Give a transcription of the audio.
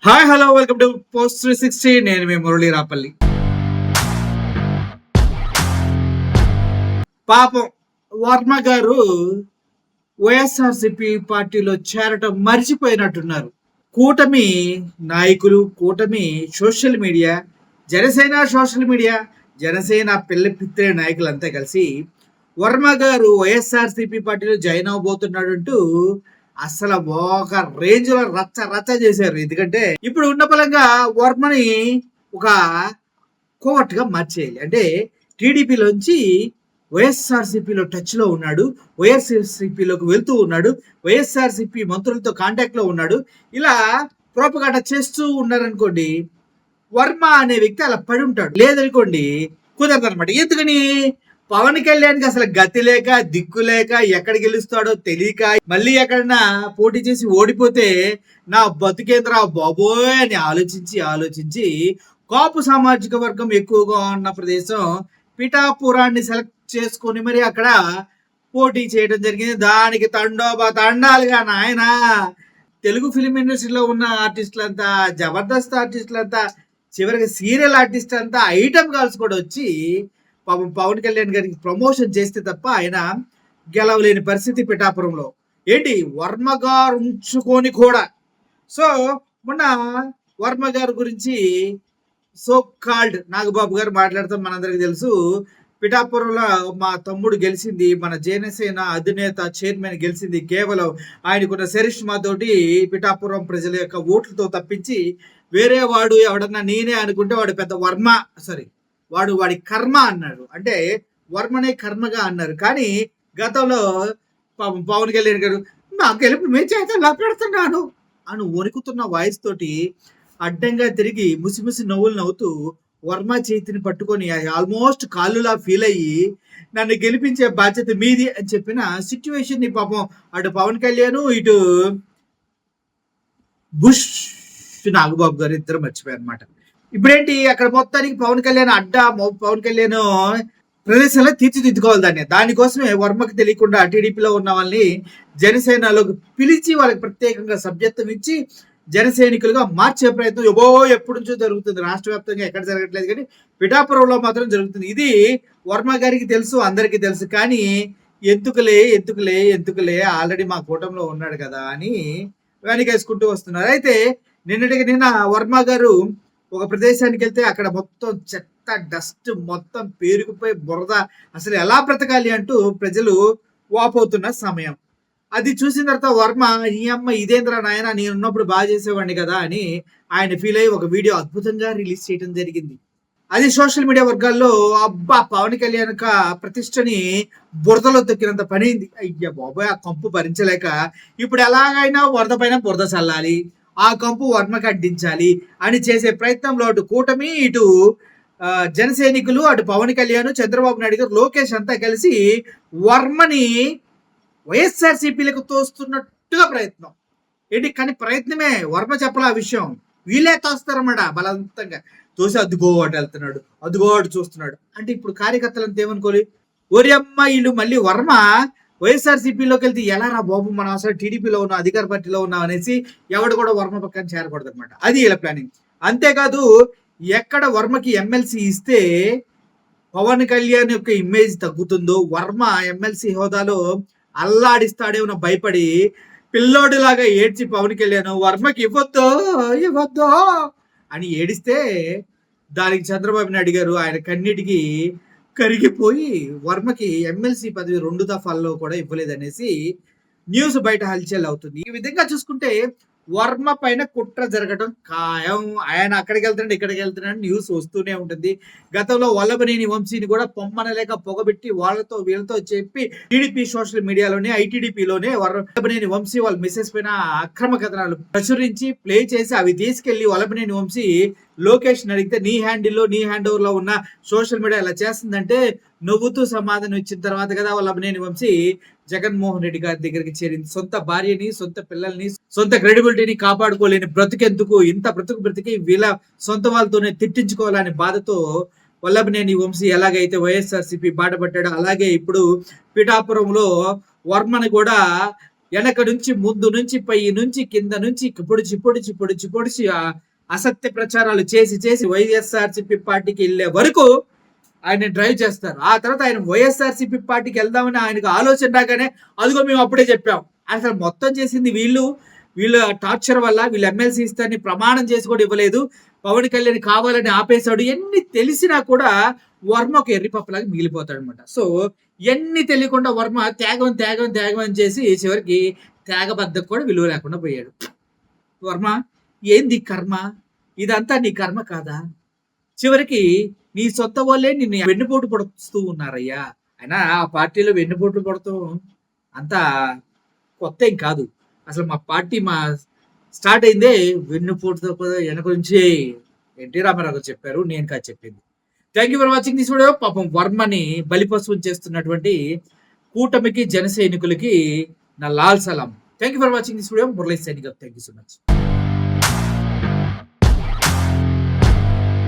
Hi hello welcome to post 360. నేను మీ మురళీ రాపల్లి. పాపం వర్మ గారు వైఎస్ఆర్సిపి పార్టీలో చేరటం మర్చిపోయినట్టున్నారు. కూటమి నాయకులు, కూటమి సోషల్ మీడియా, జనసేన పిల్ల పిత్రే నాయకులంతా కలిసి వర్మ గారు వైఎస్ఆర్సిపి పార్టీలో జాయిన్ అవబోతున్నాడంటూ అసలు ఒక రేంజ్ లో రచ్చ రచ్చ చేశారు. ఎందుకంటే ఇప్పుడు ఉన్న పలంగా వర్మని ఒక కోవట్టుగా మార్చేయాలి. అంటే టీడీపీలోంచి వైఎస్ఆర్సీపీలో టచ్ లో ఉన్నాడు, వైఎస్ఆర్సీపీలోకి వెళ్తూ ఉన్నాడు, వైఎస్ఆర్సీపీ మంత్రులతో కాంటాక్ట్ లో ఉన్నాడు. ఇలా ప్రోపగాండా చేస్తూ ఉన్నారనుకోండి, వర్మ అనే వ్యక్తి అలా పడి ఉంటాడు. లేదనుకోండి కుదరదు అనమాట. ఎందుకని పవన్ కళ్యాణ్కి అసలు గతి లేక, దిక్కు లేక, ఎక్కడ గెలుస్తాడో తెలియక, మళ్ళీ ఎక్కడన్నా పోటీ చేసి ఓడిపోతే నా బతుకేంద్ర బాబోయ్ అని ఆలోచించి కాపు సామాజిక వర్గం ఎక్కువగా ఉన్న ప్రదేశం పిఠాపురాన్ని సెలెక్ట్ చేసుకొని మరి అక్కడ పోటీ చేయడం జరిగింది. దానికి తండాలుగా నాయన తెలుగు ఫిలిం ఇండస్ట్రీలో ఉన్న ఆర్టిస్టులంతా, జబర్దస్త్ ఆర్టిస్టులంతా, చివరికి సీరియల్ ఆర్టిస్ట్ అంతా, ఐటమ్ గర్ల్స్ కూడా వచ్చి పాపం పవన్ కళ్యాణ్ గారికి ప్రమోషన్ చేస్తే తప్ప ఆయన గెలవలేని పరిస్థితి పిఠాపురంలో. ఏంటి వర్మ గారు ఉంచుకొని కూడా. సో మొన్న వర్మ గారి గురించి సో కాల్డ్ నాగబాబు గారు మాట్లాడతాం. మనందరికి తెలుసు, పిఠాపురంలో మా తమ్ముడు గెలిచింది, మన జనసేన అధినేత చైర్మన్ గెలిచింది కేవలం ఆయనకున్న చరిష్మా తోటి, పిఠాపురం ప్రజల యొక్క ఓట్లతో తప్పించి వేరే వాడు ఎవడన్నా నేనే అనుకుంటే వాడు పెద్ద వర్మ, వాడి కర్మ అన్నాడు. అంటే వర్మనే కర్మగా అన్నారు. కానీ గతంలో పవన్ కళ్యాణ్ గారు నా గెలుపు మీ చేతల్లో పెడుతున్నాను అని వణుకుతున్న వాయిస్ తోటి అడ్డంగా తిరిగి ముసిముసి నవ్వులు నవ్వుతూ వర్మ చేతిని పట్టుకొని ఆల్మోస్ట్ కాళ్ళులా ఫీల్ అయ్యి నన్ను గెలిపించే బాధ్యత మీది అని చెప్పిన సిచ్యువేషన్ ని పాపం అటు పవన్ కళ్యాణ్, ఇటు బుష్ నాగబాబు గారు ఇద్దరు మర్చిపోయారు అనమాట. ఇప్పుడేంటి అక్కడ మొత్తానికి పవన్ కళ్యాణ్ పవన్ కళ్యాణ్ ప్రదేశంలో తీర్చిదిద్దుకోవాలి. దానికోసమే వర్మకి తెలియకుండా టీడీపీలో ఉన్న వాళ్ళని జనసేనలోకి పిలిచి వాళ్ళకి ప్రత్యేకంగా సభ్యత్వం ఇచ్చి జనసైనికులుగా మార్చే ప్రయత్నం ఎప్పటి నుంచో జరుగుతుంది. రాష్ట్ర వ్యాప్తంగా ఎక్కడ జరగట్లేదు, కానీ పిఠాపురంలో మాత్రం జరుగుతుంది. ఇది వర్మ గారికి తెలుసు, అందరికీ తెలుసు. కానీ ఎందుకులే ఆల్రెడీ మా కూటమిలో ఉన్నాడు కదా అని వెనకేసుకుంటూ వస్తున్నారు. అయితే నిన్న వర్మ గారు ఒక ప్రదేశానికి వెళ్తే అక్కడ మొత్తం చెత్త, డస్ట్ మొత్తం పేరుకుపోయి బురద, అసలు ఎలా బ్రతకాలి అంటూ ప్రజలు వాపోతున్న సమయం. అది చూసిన తర్వాత వర్మ ఈ అమ్మ ఇదేంద్ర నాయన, నేను ఉన్నప్పుడు బాగా చేసేవాడిని కదా అని ఆయన ఫీల్ అయ్యి ఒక వీడియో అద్భుతంగా రిలీజ్ చేయడం జరిగింది. అది సోషల్ మీడియా వర్గాల్లో అబ్బా పవన్ కళ్యాణ్ ప్రతిష్టని బురదలో తొక్కినంత పనింది. అయ్యా బాబాయ్, ఆ కంపు భరించలేక ఇప్పుడు ఎలాగైనా వరద పైన బురద చల్లాలి, ఆ కంపు వర్మకి అడ్డించాలి అని చేసే ప్రయత్నంలో అటు కూటమి, ఇటు జనసైనికులు, అటు పవన్ కళ్యాణ్, చంద్రబాబు నాయుడు గారు, లోకేష్ అంతా కలిసి వర్మని వైఎస్ఆర్సీపీలకు తోస్తున్నట్టుగా ప్రయత్నం. ఏంటి కానీ ప్రయత్నమే, వర్మ చెప్పాల ఆ విషయం, వీళ్ళే తోస్తారన్నమాట బలవంతంగా. తోసి అద్దుగోడు వెళ్తున్నాడు, అద్దుగోడు చూస్తున్నాడు అంటే ఇప్పుడు కార్యకర్తలంతా ఏమనుకోవాలి, ఓరి అమ్మ వీళ్ళు మళ్ళీ వర్మ వైఎస్ఆర్సీపీలోకి వెళ్తే ఎలా రా బాబు, మనం అసలు టీడీపీలో ఉన్నాం, అధికార పార్టీలో ఉన్నాం అనేసి ఎవడు కూడా వర్మ పక్కన చేరకూడదు అనమాట. అది ఇలా ప్లానింగ్. అంతేకాదు ఎక్కడ వర్మకి ఎమ్మెల్సీ ఇస్తే పవన్ కళ్యాణ్ యొక్క ఇమేజ్ తగ్గుతుందో, వర్మ ఎమ్మెల్సీ హోదాలో అల్లాడిస్తాడేమో భయపడి పిల్లోడిలాగా ఏడ్చి పవన్ కళ్యాణ్ వర్మకి ఇవ్వద్దు అని ఏడిస్తే దానికి చంద్రబాబు నాయుడు గారు ఆయన కన్నిటికి కరిగిపోయి వర్మకి ఎమ్మెల్సీ పదవి 2 దఫాల్లో కూడా ఇవ్వలేదనేసి న్యూస్ బయట హల్చల్ అవుతుంది. ఈ విధంగా చూసుకుంటే వర్మ పైన కుట్ర జరగడం ఖాయం. ఆయన అక్కడికి వెళ్తున్నాడు, ఇక్కడికి వెళ్తున్నాడు, న్యూస్ వస్తూనే ఉంటుంది. గతంలో వల్లభనేని వంశీని కూడా పొమ్మనలేక పొగబెట్టి వాళ్ళతో వీళ్ళతో చెప్పి టీడీపీ సోషల్ మీడియాలోనే, ఐటీడీపీలోనే వల్లభనేని వంశీ వాళ్ళ మిస్సెస్ పైన అక్రమ కథనాలు ప్రచురించి ప్లే చేసి అవి తీసుకెళ్లి వల్లభనేని వంశీ లోకేష్ అడిగితే నీ హ్యాండిల్లో, నీ హ్యాండ్ ఓవర్ లో ఉన్న సోషల్ మీడియా ఇలా చేస్తుందంటే నవ్వుతూ సమాధానం ఇచ్చిన తర్వాత కదా వల్లభనేని వంశీ జగన్మోహన్ రెడ్డి గారి దగ్గరికి చేరింది. సొంత భార్యని, సొంత పిల్లల్ని, సొంత క్రెడిబిలిటీని కాపాడుకోలేని బ్రతికెందుకు, ఇంత బ్రతికి వీళ్ళ సొంత వాళ్ళతోనే తిట్టించుకోవాలని బాధతో వల్లభనేని వంశీ ఎలాగైతే వైఎస్ఆర్సీపీ బాటపట్టాడో అలాగే ఇప్పుడు పిఠాపురంలో వర్మని కూడా వెనక నుంచి, ముందు నుంచి, పై నుంచి, కింద నుంచి పొడిచి అసత్య ప్రచారాలు చేసి వైఎస్ఆర్సీపీ పార్టీకి వెళ్ళే వరకు ఆయన డ్రైవ్ చేస్తారు. ఆ తర్వాత ఆయన వైఎస్ఆర్సీపీ పార్టీకి వెళ్దామని ఆయనకు ఆలోచన రాగానే అదిగో మేము అప్పుడే చెప్పాం. అసలు మొత్తం చేసింది వీళ్ళ టార్చర్ వల్ల. వీళ్ళు ఎమ్మెల్సీ ఇస్తారని ప్రమాణం చేసి కూడా ఇవ్వలేదు. పవన్ కళ్యాణ్ కావాలని ఆపేశాడు. ఎన్ని తెలిసినా కూడా వర్మ ఒక ఎర్రిపప్పలాగా మిగిలిపోతాడు అనమాట. సో ఎన్ని తెలియకుండా వర్మ త్యాగం అని చేసి చివరికి త్యాగబద్ధకు కూడా విలువ లేకుండా పోయాడు. వర్మ ఏంది కర్మ? ఇదంతా నీ కర్మ కాదా? చివరికి నీ సొంత వాళ్ళే నిన్ను వెన్నుపోటు పడుతూ ఉన్నారయ్యా. అయినా ఆ పార్టీలో వెన్నుపోట్లు పడతాం అంతా కొత్త ఏం కాదు. అసలు మా పార్టీ స్టార్ట్ అయిందే వెన్నుపోటుతో వెనక నుంచి ఎన్టీ రామారావు చెప్పారు, నేను కాదు చెప్పింది. Thank you for watching this video. పాపం వర్మని బలిపశువుని చేస్తున్నటువంటి కూటమికి, జన సైనికులకి నా లాల్ సలాం. Thank you for watching this video. Murali Sainik. Thank you so much.